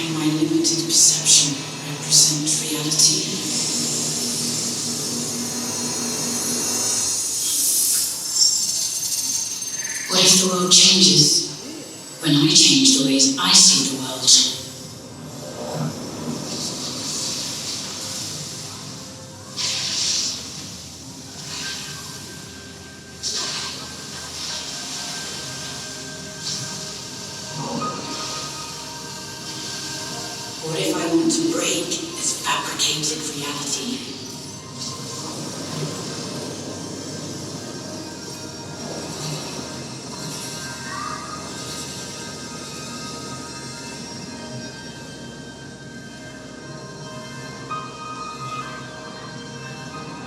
Can my limited perception represent reality? What if the world changes when I change the ways I see the world? What if I want to break this fabricated reality?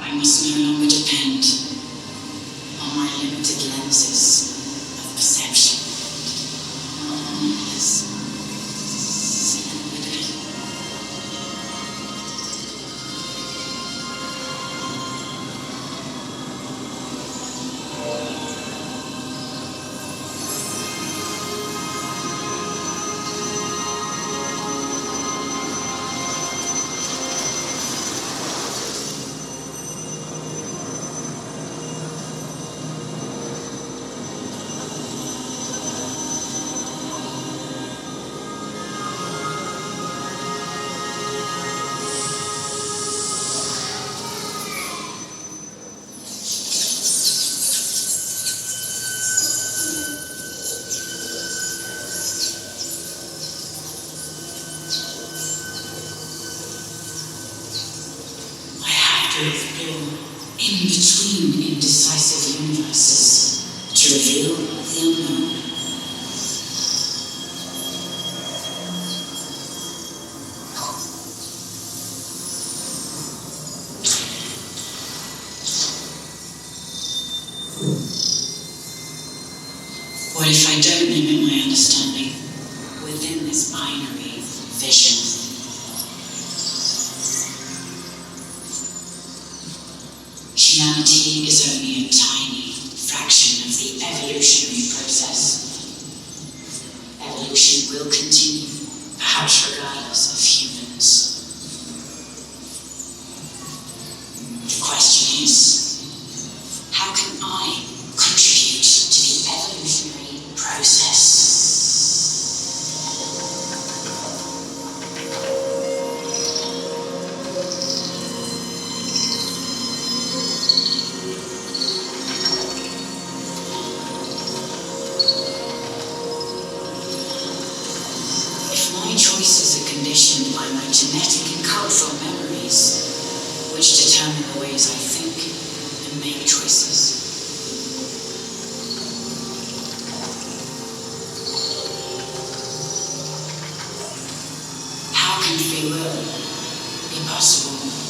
I must no longer depend on my limited lenses of perception. To explore in between indecisive universes to reveal the unknown. What if I don't limit my understanding within this binary vision? Humanity is only a tiny fraction of the evolutionary process. Evolution will continue, perhaps regardless of humans. The question is, how can I contribute to the evolutionary process? Choices are conditioned by my genetic and cultural memories, which determine the ways I think and make choices. How can free will be possible?